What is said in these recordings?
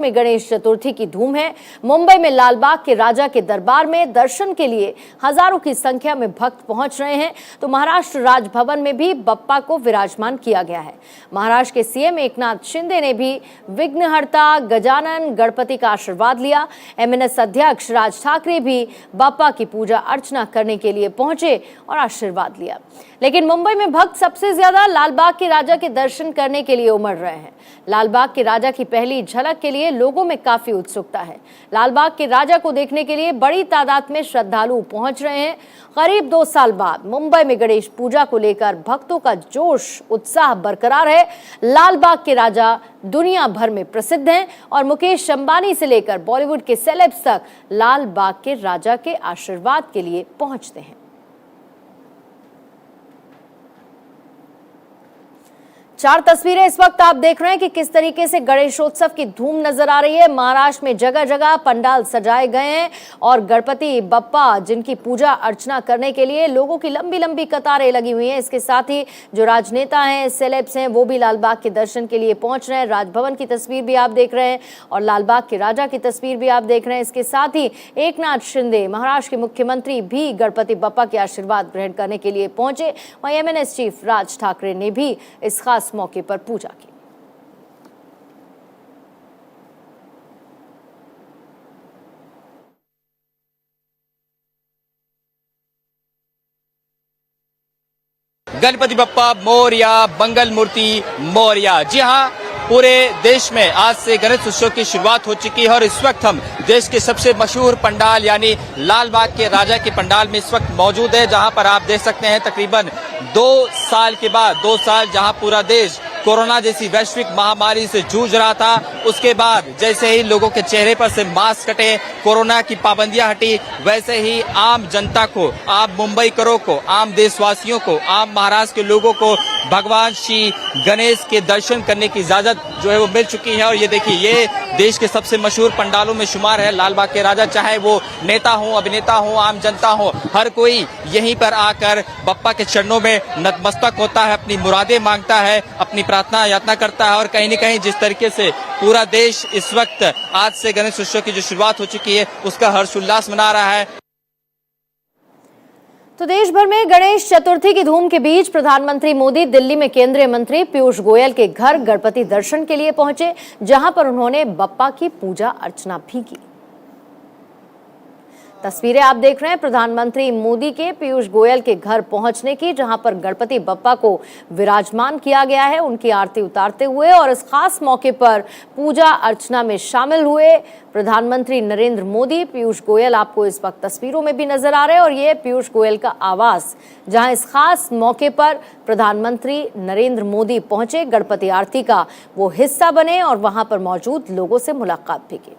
में गणेश चतुर्थी की धूम है। मुंबई में लालबाग के राजा के दरबार में दर्शन के लिए हजारों की संख्या में भक्त पहुंच रहे हैं। तो महाराष्ट्र राजभवन में भी बप्पा को विराजमान किया गया है। महाराष्ट्र के सीएम एकनाथ शिंदे ने भी विघ्नहर्ता गजानन गणपति का आशीर्वाद लिया। एमएनएस अध्यक्ष राज ठाकरे भी बप्पा की पूजा अर्चना करने के लिए पहुंचे और आशीर्वाद लिया। लेकिन मुंबई में भक्त सबसे ज्यादा लालबाग के राजा के दर्शन करने के लिए उमड़ रहे हैं। लालबाग के राजा की पहली झलक के लिए लोगों में काफी उत्सुकता है। लालबाग के राजा को देखने के लिए बड़ी तादाद में श्रद्धालु पहुंच रहे हैं। करीब 2 साल बाद मुंबई में गणेश पूजा को लेकर भक्तों का जोश उत्साह बरकरार है। लालबाग के राजा दुनिया भर में प्रसिद्ध हैं और मुकेश अंबानी से लेकर बॉलीवुड के सेलेब्स तक लालबाग के राजा के आशीर्वाद के लिए पहुंचते हैं। 4 तस्वीरें इस वक्त आप देख रहे हैं कि किस तरीके से गणेशोत्सव की धूम नजर आ रही है। महाराष्ट्र में जगह जगह पंडाल सजाए गए हैं और गणपति बप्पा जिनकी पूजा अर्चना करने के लिए लोगों की लंबी लंबी कतारें लगी हुई हैं। इसके साथ ही जो राजनेता हैं, सेलेब्स हैं, वो भी लालबाग के दर्शन के लिए पहुंच रहे हैं। राजभवन की तस्वीर भी आप देख रहे हैं और लालबाग के राजा की तस्वीर भी आप देख रहे हैं। इसके साथ ही एकनाथ शिंदे, महाराष्ट्र के मुख्यमंत्री, भी गणपति बप्पा के आशीर्वाद ग्रहण करने के लिए पहुंचे। वहीं एमएनएस चीफ राज ठाकरे ने भी इस खास मौके पर पूजा की। गणपति बप्पा मोरया, मंगल मूर्ति मोरया। जी हां, पूरे देश में आज से गणेश उत्सव की शुरुआत हो चुकी है और इस वक्त हम देश के सबसे मशहूर पंडाल यानी लालबाग के राजा के पंडाल में इस वक्त मौजूद है, जहां पर आप देख सकते हैं तकरीबन 2 साल के बाद 2 साल जहां पूरा देश कोरोना जैसी वैश्विक महामारी से जूझ रहा था, उसके बाद जैसे ही लोगों के चेहरे पर से मास्क हटे, कोरोना की पाबंदियां हटी, वैसे ही आम जनता को, आम मुंबईकरों को, आम देशवासियों को, आम महाराष्ट्र के लोगों को भगवान श्री गणेश के दर्शन करने की इजाजत जो है वो मिल चुकी है। और ये देखिए, ये देश के सबसे मशहूर पंडालों में शुमार है लालबाग के राजा। चाहे वो नेता हो, अभिनेता हो, आम जनता हो, हर कोई यहीं पर आकर बप्पा के चरणों में नतमस्तक होता है, अपनी मुरादें मांगता है, अपनी प्रार्थना यातना करता है। और कहीं न कहीं जिस तरीके से पूरा देश इस वक्त आज से गणेश उत्सव की जो शुरुआत हो चुकी है उसका हर्षोल्लास मना रहा है। तो देश भर में गणेश चतुर्थी की धूम के बीच प्रधानमंत्री मोदी दिल्ली में केंद्रीय मंत्री पीयूष गोयल के घर गणपति दर्शन के लिए पहुंचे, जहां पर उन्होंने बप्पा की पूजा अर्चना भी की। तस्वीरें आप देख रहे हैं प्रधानमंत्री मोदी के पीयूष गोयल के घर पहुंचने की, जहां पर गणपति बप्पा को विराजमान किया गया है, उनकी आरती उतारते हुए। और इस खास मौके पर पूजा अर्चना में शामिल हुए प्रधानमंत्री नरेंद्र मोदी। पीयूष गोयल आपको इस वक्त तस्वीरों में भी नजर आ रहे हैं और ये पीयूष गोयल का आवास, जहां इस खास मौके पर प्रधानमंत्री नरेंद्र मोदी पहुंचे, गणपति आरती का वो हिस्सा बने और वहां पर मौजूद लोगों से मुलाकात भी की।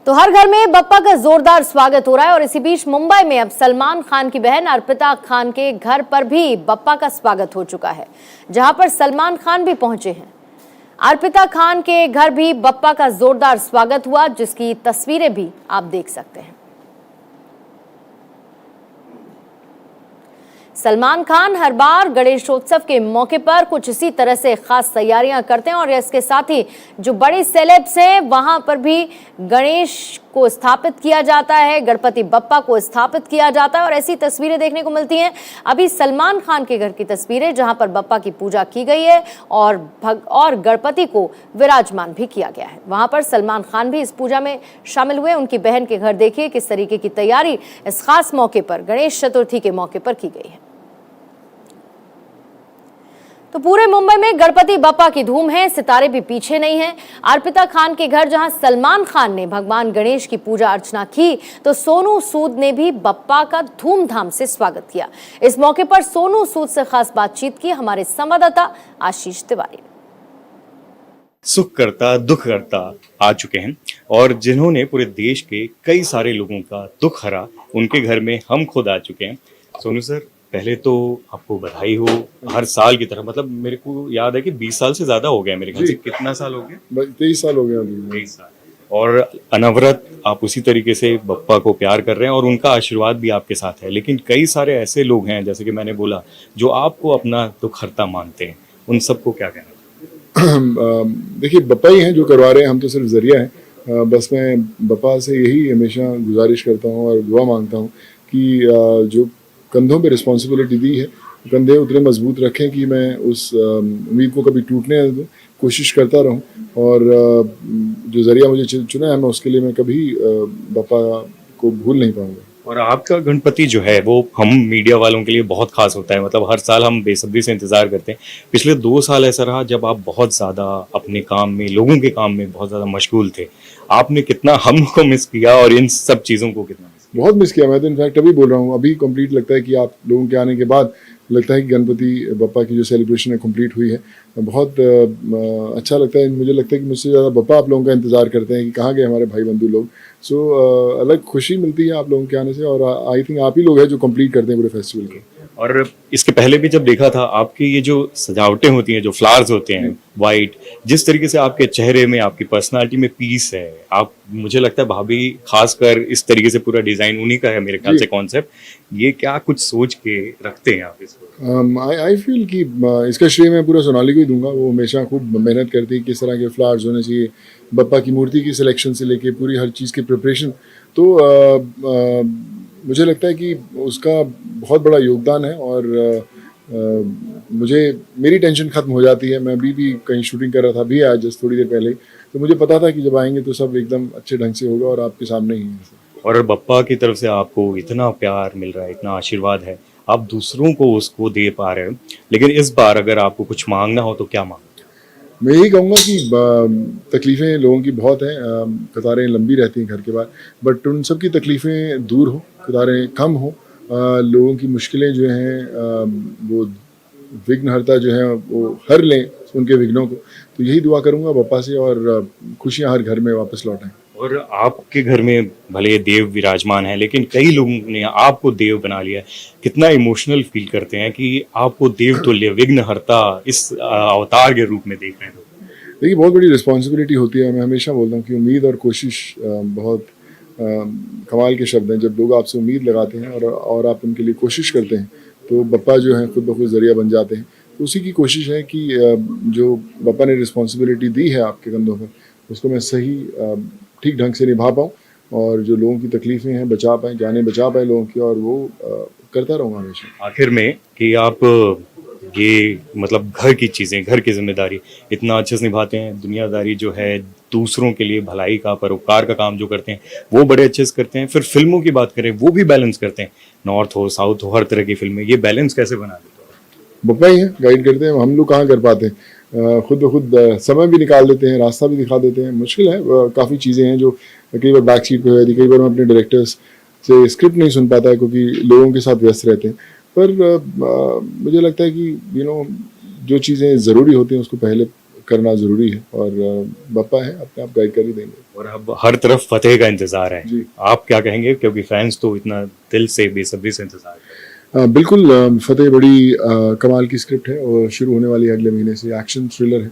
तो हर घर में बप्पा का जोरदार स्वागत हो रहा है और इसी बीच मुंबई में अब सलमान खान की बहन अर्पिता खान के घर पर भी बप्पा का स्वागत हो चुका है, जहां पर सलमान खान भी पहुंचे हैं। अर्पिता खान के घर भी बप्पा का जोरदार स्वागत हुआ, जिसकी तस्वीरें भी आप देख सकते हैं। सलमान खान हर बार गणेशोत्सव के मौके पर कुछ इसी तरह से खास तैयारियां करते हैं और इसके साथ ही जो बड़े सेलेब्स हैं वहां पर भी गणेश को स्थापित किया जाता है, गणपति बप्पा को स्थापित किया जाता है और ऐसी तस्वीरें देखने को मिलती हैं। अभी सलमान खान के घर की तस्वीरें, जहां पर बप्पा की पूजा की गई है और गणपति को विराजमान भी किया गया है। वहां पर सलमान खान भी इस पूजा में शामिल हुए। उनकी बहन के घर देखिए किस तरीके की तैयारी इस खास मौके पर, गणेश चतुर्थी के मौके पर की गई है। तो पूरे मुंबई में गणपति बप्पा की धूम है, सितारे भी पीछे नहीं हैं। अर्पिता खान के घर जहां सलमान खान ने भगवान गणेश की पूजा अर्चना की, तो सोनू सूद ने भी बप्पा का धूमधाम से स्वागत किया। इस मौके पर सोनू सूद से खास बातचीत की हमारे संवाददाता आशीष तिवारी। सुख करता दुख करता आ चुके हैं और जिन्होंने पूरे देश के कई सारे लोगों का दुख हरा, उनके घर में हम खुद आ चुके हैं। सोनू सर, पहले तो आपको बधाई हो। हर साल की तरह, मतलब मेरे को याद है कि 20 साल से ज्यादा हो गया मेरे ख्याल से। कितना साल हो गया? 23 साल हो गया अभी। 23 साल। और अनवरत आप उसी तरीके से बप्पा को प्यार कर रहे हैं और उनका आशीर्वाद भी आपके साथ है। लेकिन कई सारे ऐसे लोग हैं, जैसे कि मैंने बोला, जो आपको अपना दुखहर्ता मानते हैं, उन सबको क्या कहना? देखिए, बप्पा ही हैं जो करवा रहे हैं, हम तो सिर्फ जरिया हैं। बस मैं बप्पा से यही हमेशा गुजारिश करता हूँ और दुआ मांगता हूँ कि जो कंधों पे रिस्पॉन्सिबिलिटी दी है, कंधे उतने मजबूत रखें कि मैं उस उम्मीद को कभी टूटने न दूं, कोशिश करता रहूं। और जो जरिया मुझे चुना है, मैं उसके लिए मैं कभी बप्पा को भूल नहीं पाऊंगा। और आपका गणपति जो है वो हम मीडिया वालों के लिए बहुत खास होता है। मतलब हर साल हम बेसब्री से इंतजार करते हैं। पिछले 2 साल ऐसा रहा जब आप बहुत ज़्यादा अपने काम में, लोगों के काम में बहुत ज़्यादा मशगूल थे। आपने कितना हमको मिस किया और इन सब चीज़ों को कितना मिस किया? बहुत मिस किया। मैं तो इनफैक्ट अभी बोल रहा हूँ, अभी कंप्लीट लगता है कि आप लोगों के आने के बाद लगता है कि गणपति बप्पा की जो सेलिब्रेशन है कंप्लीट हुई है। बहुत अच्छा लगता है। मुझे लगता है कि मुझसे ज़्यादा बप्पा आप लोगों का इंतज़ार करते हैं कि कहाँ गए हमारे भाई बंधु लोग। सो अलग खुशी मिलती है आप लोगों के आने से, और आई थिंक आप ही लोग हैं जो कंप्लीट करते हैं पूरे फेस्टिवल को। और इसके पहले भी जब देखा था, आपकी ये जो सजावटें होती हैं, जो फ्लावर्स होते हैं वाइट, जिस तरीके से आपके चेहरे में, आपकी पर्सनालिटी में पीस है। आप, मुझे लगता है भाभी खासकर इस तरीके से पूरा डिजाइन उन्हीं का है मेरे ख्याल से कॉन्सेप्ट। ये क्या कुछ सोच के रखते हैं आप इसको? आई फील कि इसका श्रेय मैं पूरा सोनाली को ही दूंगा। वो हमेशा खूब मेहनत करती है, किस तरह के फ्लावर्स होने चाहिए, बप्पा की मूर्ति की सिलेक्शन से लेके पूरी हर चीज़ की प्रिपरेशन। तो मुझे लगता है कि उसका बहुत बड़ा योगदान है। और मुझे, मेरी टेंशन खत्म हो जाती है। मैं अभी कहीं शूटिंग कर रहा था, अभी आज जस्ट थोड़ी देर पहले, तो मुझे पता था कि जब आएंगे तो सब एकदम अच्छे ढंग से होगा और आपके सामने ही है। और बप्पा की तरफ से आपको इतना प्यार मिल रहा है, इतना आशीर्वाद है, आप दूसरों को उसको दे पा रहे हैं। लेकिन इस बार अगर आपको कुछ मांगना हो तो क्या मांग? मैं यही कहूँगा कि तकलीफ़ें लोगों की बहुत हैं, कतारें लंबी रहती हैं घर के बाहर, बट उन सब की तकलीफ़ें दूर हो, कतारें कम हो, लोगों की मुश्किलें जो हैं वो विघ्नहर्ता जो है वो हर लें उनके विघ्नों को। तो यही दुआ करूँगा बप्पा से, और खुशियाँ हर घर में वापस लौट आएं। और आपके घर में भले देव विराजमान है, लेकिन कई लोगों ने आपको देव बना लिया है। कितना इमोशनल फील करते हैं कि आपको देव तुल्य, विघ्नहर्ता इस अवतार के रूप में देख रहे हैं? देखिए, बहुत बड़ी रिस्पॉन्सिबिलिटी होती है। मैं हमेशा बोलता हूँ कि उम्मीद और कोशिश बहुत कमाल के शब्द हैं। जब लोग आपसे उम्मीद लगाते हैं और आप उनके लिए कोशिश करते हैं, तो बप्पा जो है खुद ब खुद जरिया बन जाते हैं। तो उसी की कोशिश है कि जो बप्पा ने रिस्पॉन्सिबिलिटी दी है आपके कंधों पर, उसको मैं सही ठीक ढंग से निभा पाऊँ, और जो लोगों की तकलीफ़ें हैं बचा पाएँ, जाने बचा पाए लोगों की, और वो करता रहूँगा हमेशा। आखिर में कि आप ये, मतलब घर की चीज़ें, घर की जिम्मेदारी इतना अच्छे से निभाते हैं। दुनियादारी जो है, दूसरों के लिए भलाई का, परोपकार का काम जो करते हैं, वो बड़े अच्छे से करते हैं। फिर फिल्मों की बात करें, वो भी बैलेंस करते हैं। नॉर्थ हो, साउथ हो, हर तरह की फिल्में, ये बैलेंस कैसे बना देते हो? बप्पा ही है, गाइड करते हैं। हम लोग कहाँ कर पाते हैं। खुद ब खुद समय भी निकाल देते हैं, रास्ता भी दिखा देते हैं। मुश्किल है, काफ़ी चीज़ें हैं जो कई बार बैक सीट पे हो जाती है। कई बार मैं अपने डायरेक्टर्स से स्क्रिप्ट नहीं सुन पाता है क्योंकि लोगों के साथ व्यस्त रहते हैं। पर मुझे लगता है कि जो चीज़ें ज़रूरी होती हैं उसको पहले करना ज़रूरी है, और बप्पा है, अपने आप गाइड कर ही देंगे। और अब हर तरफ फतेह का इंतजार है जी। आप क्या कहेंगे, क्योंकि फैंस तो इतना दिल से, बेसब्री से इंतजार कर रहे हैं? बिल्कुल, फतेह बड़ी कमाल की स्क्रिप्ट है और शुरू होने वाली है अगले महीने से। एक्शन थ्रिलर है।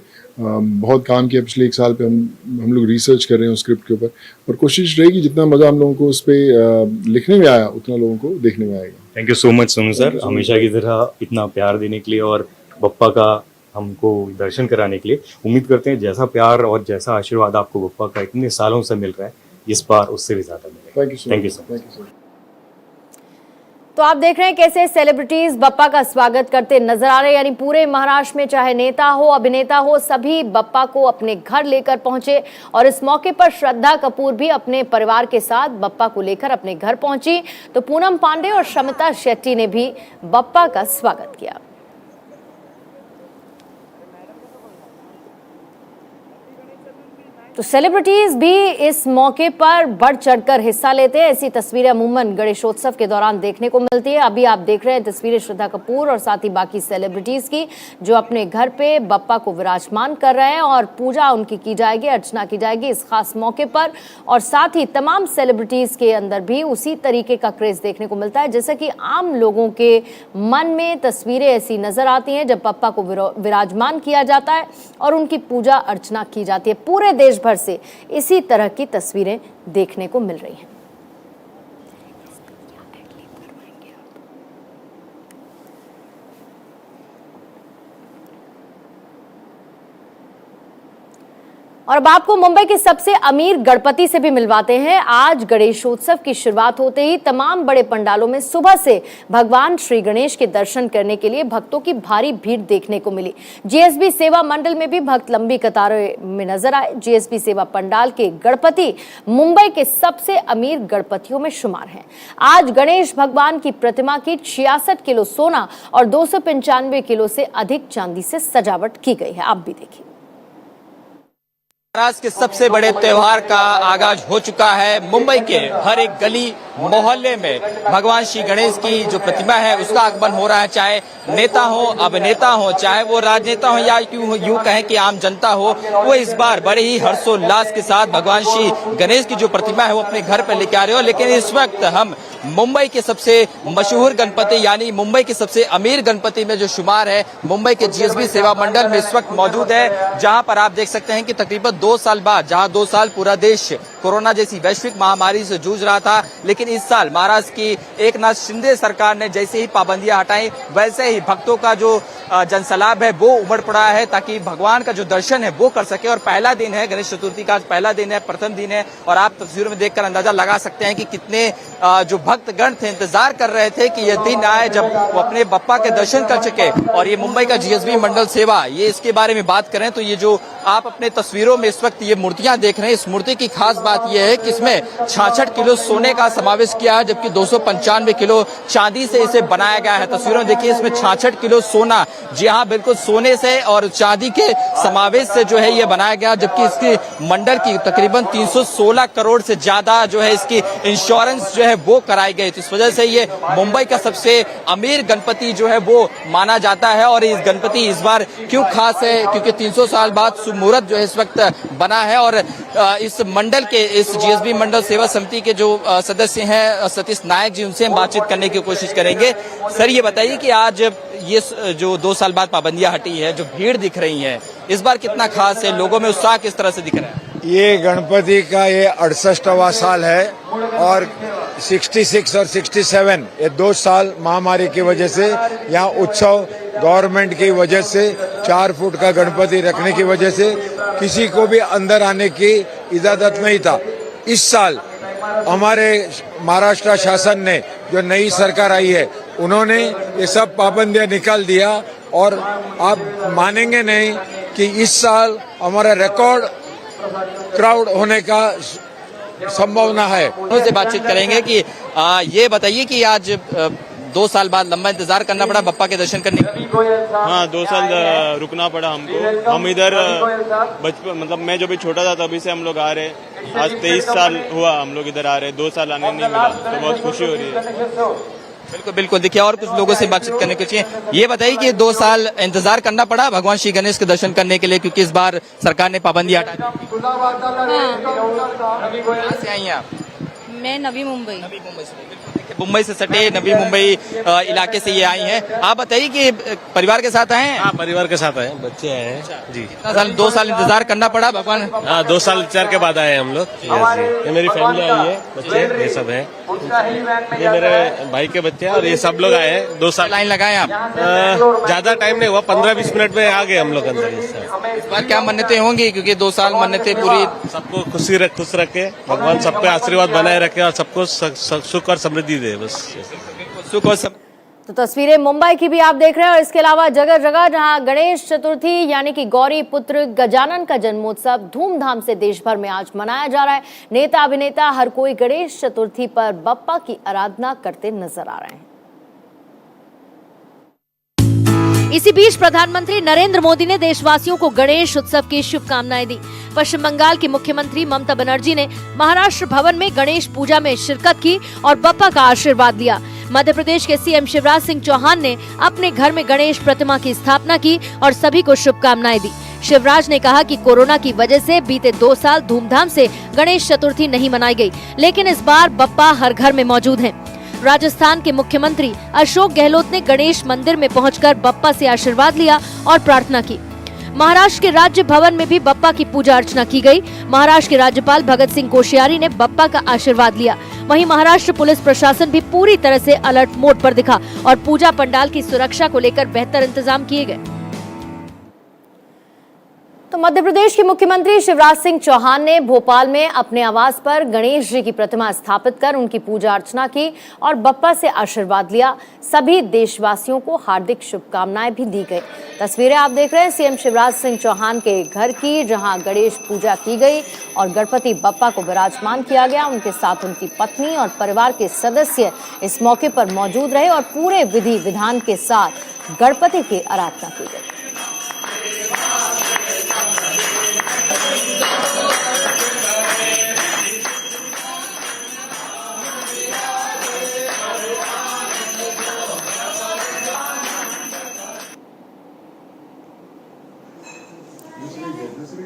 बहुत काम किया पिछले 1 साल पे। हम लोग रिसर्च कर रहे हैं उस स्क्रिप्ट के ऊपर, और कोशिश रहेगी जितना मज़ा हम लोगों को उस पर लिखने में आया उतना लोगों को देखने में आएगा। Thank you so much Sonu sir, हमेशा की तरह इतना प्यार देने के लिए और बप्पा का हमको दर्शन कराने के लिए। उम्मीद करते हैं जैसा प्यार और जैसा आशीर्वाद आपको बप्पा का इतने सालों से मिल रहा है, इस बार उससे भी ज़्यादा मिलेगा। Thank you so much. तो आप देख रहे हैं कैसे सेलिब्रिटीज बप्पा का स्वागत करते नजर आ रहे हैं। यानी पूरे महाराष्ट्र में चाहे नेता हो, अभिनेता हो, सभी बप्पा को अपने घर लेकर पहुंचे। और इस मौके पर श्रद्धा कपूर भी अपने परिवार के साथ बप्पा को लेकर अपने घर पहुंची। तो पूनम पांडे और शमिता शेट्टी ने भी बप्पा का स्वागत किया। तो सेलिब्रिटीज भी इस मौके पर बढ़ चढ़कर हिस्सा लेते हैं। ऐसी तस्वीरें अमूमन गणेशोत्सव के दौरान देखने को मिलती है। अभी आप देख रहे हैं तस्वीरें श्रद्धा कपूर और साथ ही बाकी सेलिब्रिटीज की, जो अपने घर पे बप्पा को विराजमान कर रहे हैं और पूजा उनकी की जाएगी, अर्चना की जाएगी इस खास मौके पर। और साथ ही तमाम सेलिब्रिटीज के अंदर भी उसी तरीके का क्रेज देखने को मिलता है, जैसे कि आम लोगों के मन में तस्वीरें ऐसी नजर आती हैं जब बप्पा को विराजमान किया जाता है और उनकी पूजा अर्चना की जाती है। पूरे देश भर से इसी तरह की तस्वीरें देखने को मिल रही हैं। और अब आपको मुंबई के सबसे अमीर गणपति से भी मिलवाते हैं। आज गणेशोत्सव की शुरुआत होते ही तमाम बड़े पंडालों में सुबह से भगवान श्री गणेश के दर्शन करने के लिए भक्तों की भारी भीड़ देखने को मिली। जीएसबी सेवा मंडल में भी भक्त लंबी कतारों में नजर आए। जीएसबी सेवा पंडाल के गणपति मुंबई के सबसे अमीर गणपतियों में शुमार हैं। आज गणेश भगवान की प्रतिमा की 66 किलो सोना और 295 किलो से अधिक चांदी से सजावट की गई है। आप भी देखिए। महाराष्ट्र के सबसे बड़े त्योहार का आगाज हो चुका है। मुंबई के हर एक गली मोहल्ले में भगवान श्री गणेश की जो प्रतिमा है उसका आगमन हो रहा है। चाहे नेता हो, अभिनेता हो, चाहे वो राजनेता हो या यूं कहें कि आम जनता हो, वो इस बार बड़े ही हर्षोल्लास के साथ भगवान श्री गणेश की जो प्रतिमा है वो अपने घर पर लेके आ रहे हो। लेकिन इस वक्त हम मुंबई के सबसे मशहूर गणपति यानी मुंबई के सबसे अमीर गणपति में जो शुमार है मुंबई के जीएसबी सेवा मंडल में इस वक्त मौजूद है, जहां पर आप देख सकते हैं कि तकरीबन 2 साल बाद, जहां 2 साल पूरा देश कोरोना जैसी वैश्विक महामारी से जूझ रहा था, लेकिन इस साल महाराष्ट्र की एकनाथ शिंदे सरकार ने जैसे ही पाबंदियां हटाई वैसे ही भक्तों का जो जनसलाब है वो उमड़ पड़ा है ताकि भगवान का जो दर्शन है वो कर सके। और पहला दिन है, गणेश चतुर्थी का पहला दिन है, प्रथम दिन है और आप तस्वीरों में देखकर अंदाजा लगा सकते हैं कि कितने जो भक्तगण थे इंतजार कर रहे थे कि यह दिन आए जब वो अपने बप्पा के दर्शन कर सके। और ये मुंबई का जीएसबी मंडल सेवा, ये इसके बारे में बात करें तो ये जो आप अपने तस्वीरों में इस वक्त ये मूर्तियां देख रहे हैं, इस मूर्ति की खास बात यह है कि इसमें 66 किलो सोने का समावेश किया है, जबकि 295 किलो चांदी से इसे बनाया गया है। तस्वीरों में देखिए, इसमें 66 किलो सोना, जी हाँ बिल्कुल सोने से और चांदी के समावेश से जो है ये बनाया गया, जबकि इसकी मंडल की तकरीबन 316 करोड़ से ज्यादा जो है इसकी इंश्योरेंस जो है वो कराई गई। तो इस वजह से ये मुंबई का सबसे अमीर गणपति जो है वो माना जाता है। और इस गणपति इस बार क्यों खास है, क्योंकि 300 साल बाद मुहूर्त जो है इस वक्त बना है। और इस मंडल के, इस जीएसबी मंडल सेवा समिति के जो सदस्य हैं सतीश नायक जी, उनसे हम बातचीत करने की कोशिश करेंगे। सर ये बताइए कि आज ये जो 2 साल बाद पाबंदियां हटी है, जो भीड़ दिख रही है, इस बार कितना खास है, लोगों में उत्साह किस तरह से दिख रहा है? ये गणपति का ये 68वां साल है और 66 और 67 ये 2 साल महामारी की वजह से यहाँ उत्सव गवर्नमेंट की वजह से 4 फुट का गणपति रखने की वजह से किसी को भी अंदर आने की इजाजत नहीं था। इस साल हमारे महाराष्ट्र शासन ने, जो नई सरकार आई है, उन्होंने ये सब पाबंदियां निकाल दिया और आप मानेंगे नहीं कि इस साल हमारा रिकॉर्ड क्राउड होने का संभावना है। उनसे बातचीत करेंगे कि ये बताइए कि आज 2 साल बाद लंबा इंतजार करना पड़ा बप्पा के दर्शन करने के लिए। हाँ 2 साल रुकना पड़ा हमको। हम इधर बचपन, मतलब मैं जो भी छोटा था तभी से हम लोग आ रहे। आज 23 साल हुआ हम लोग इधर आ रहे। 2 साल आने नहीं मिला तो बहुत खुशी हो रही है। बिल्कुल बिल्कुल। देखिए और कुछ लोगों से बातचीत करने को चाहिए। ये बताइए कि 2 साल इंतजार करना पड़ा भगवान श्री गणेश के दर्शन करने के लिए, क्योंकि इस बार सरकार ने पाबंदी हटा दी। कहाँ से आई हैं आप? मैं नवी मुंबई। मुंबई से सटे नवी मुंबई इलाके से ये आई हैं। आप बताइए कि परिवार के साथ आए हैं? हाँ परिवार के साथ आए, बच्चे आए हैं जी। कितना साल, 2 साल इंतजार करना पड़ा भगवान? हाँ 2 साल इंतजार के बाद आए हम लोग। ये मेरी फैमिली आई है, बच्चे ये सब है, ये मेरे भाई के बच्चे और ये सब लोग आए हैं। 2 साल लाइन लगाए आप? ज्यादा टाइम नहीं हुआ, 15-20 मिनट में आ गए हम लोग अंदर। इस बार क्या मन्नतें होंगी, क्योंकि 2 साल मन्नतें पूरी? सबको खुश रखे भगवान, सब पे आशीर्वाद बनाए रखे और सबको सुख और समृद्धि दे, बस सुख और सब। तो तस्वीरें मुंबई की भी आप देख रहे हैं और इसके अलावा जगह जगह जहां गणेश चतुर्थी यानी कि गौरी पुत्र गजानन का जन्मोत्सव धूमधाम से देश भर में आज मनाया जा रहा है। नेता अभिनेता हर कोई गणेश चतुर्थी पर बप्पा की आराधना करते नजर आ रहे हैं। इसी बीच प्रधानमंत्री नरेंद्र मोदी ने देशवासियों को गणेश उत्सव की शुभकामनाएं दी। पश्चिम बंगाल की मुख्यमंत्री ममता बनर्जी ने महाराष्ट्र भवन में गणेश पूजा में शिरकत की और बप्पा का आशीर्वाद लिया। मध्य प्रदेश के सीएम शिवराज सिंह चौहान ने अपने घर में गणेश प्रतिमा की स्थापना की और सभी को शुभकामनाएं दी। शिवराज ने कहा कि कोरोना की वजह से बीते 2 साल धूमधाम से गणेश चतुर्थी नहीं मनाई गई, लेकिन इस बार बप्पा हर घर में मौजूद हैं। राजस्थान के मुख्यमंत्री अशोक गहलोत ने गणेश मंदिर में पहुंचकर बप्पा से आशीर्वाद लिया और प्रार्थना की। महाराष्ट्र के राज्य भवन में भी बप्पा की पूजा अर्चना की गई। महाराष्ट्र के राज्यपाल भगत सिंह कोश्यारी ने बप्पा का आशीर्वाद लिया। वहीं महाराष्ट्र पुलिस प्रशासन भी पूरी तरह से अलर्ट मोड पर दिखा और पूजा पंडाल की सुरक्षा को लेकर बेहतर इंतजाम किए गए। तो मध्य प्रदेश के मुख्यमंत्री शिवराज सिंह चौहान ने भोपाल में अपने आवास पर गणेश जी की प्रतिमा स्थापित कर उनकी पूजा अर्चना की और बप्पा से आशीर्वाद लिया। सभी देशवासियों को हार्दिक शुभकामनाएं भी दी गई। तस्वीरें आप देख रहे हैं सीएम शिवराज सिंह चौहान के घर की, जहां गणेश पूजा की गई और गणपति बप्पा को विराजमान किया गया। उनके साथ उनकी पत्नी और परिवार के सदस्य इस मौके पर मौजूद रहे और पूरे विधि विधान के साथ गणपति की आराधना की गई।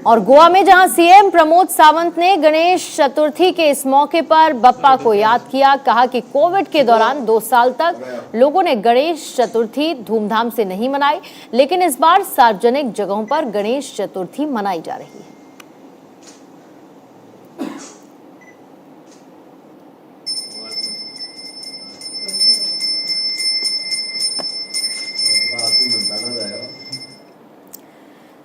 और गोवा में जहां सीएम प्रमोद सावंत ने गणेश चतुर्थी के इस मौके पर बप्पा को याद किया, कहा कि कोविड के दौरान 2 साल तक लोगों ने गणेश चतुर्थी धूमधाम से नहीं मनाई, लेकिन इस बार सार्वजनिक जगहों पर गणेश चतुर्थी मनाई जा रही है।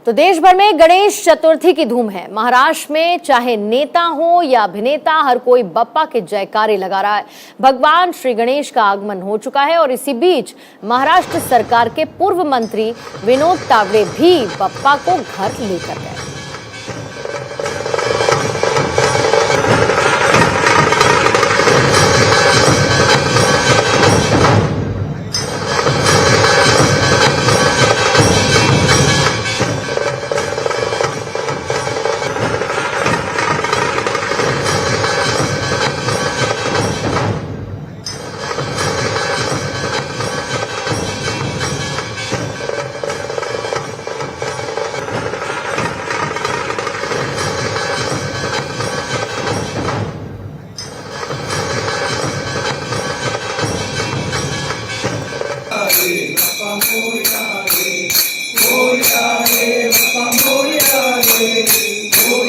तो देश भर में गणेश चतुर्थी की धूम है। महाराष्ट्र में चाहे नेता हो या अभिनेता, हर कोई बप्पा के जयकारे लगा रहा है। भगवान श्री गणेश का आगमन हो चुका है और इसी बीच महाराष्ट्र सरकार के पूर्व मंत्री विनोद तावड़े भी बप्पा को घर लेकर गए।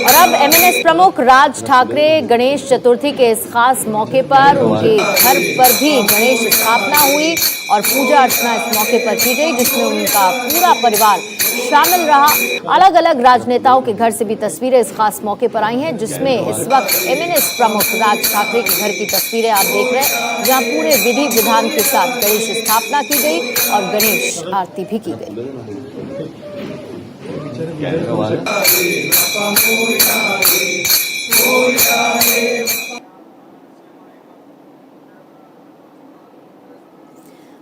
और अब एमएनएस प्रमुख राज ठाकरे गणेश चतुर्थी के इस खास मौके पर उनके घर पर भी गणेश स्थापना हुई और पूजा अर्चना इस मौके पर की गई, जिसमें उनका पूरा परिवार शामिल रहा। अलग अलग राजनेताओं के घर से भी तस्वीरें इस खास मौके पर आई हैं, जिसमें इस वक्त एमएनएस प्रमुख राज ठाकरे के घर की तस्वीरें आप देख रहे हैं, जहां पूरे विधि विधान के साथ गणेश स्थापना की गई और गणेश आरती भी की गई।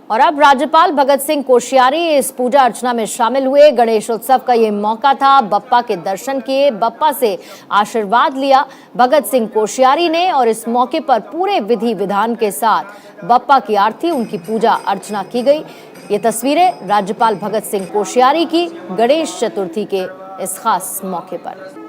और अब राज्यपाल भगत सिंह कोश्यारी इस पूजा अर्चना में शामिल हुए। गणेश उत्सव का ये मौका था, बप्पा के दर्शन किए, बप्पा से आशीर्वाद लिया भगत सिंह कोश्यारी ने और इस मौके पर पूरे विधि विधान के साथ बप्पा की आरती, उनकी पूजा अर्चना की गई। ये तस्वीरें राज्यपाल भगत सिंह कोश्यारी की गणेश चतुर्थी के इस खास मौके पर।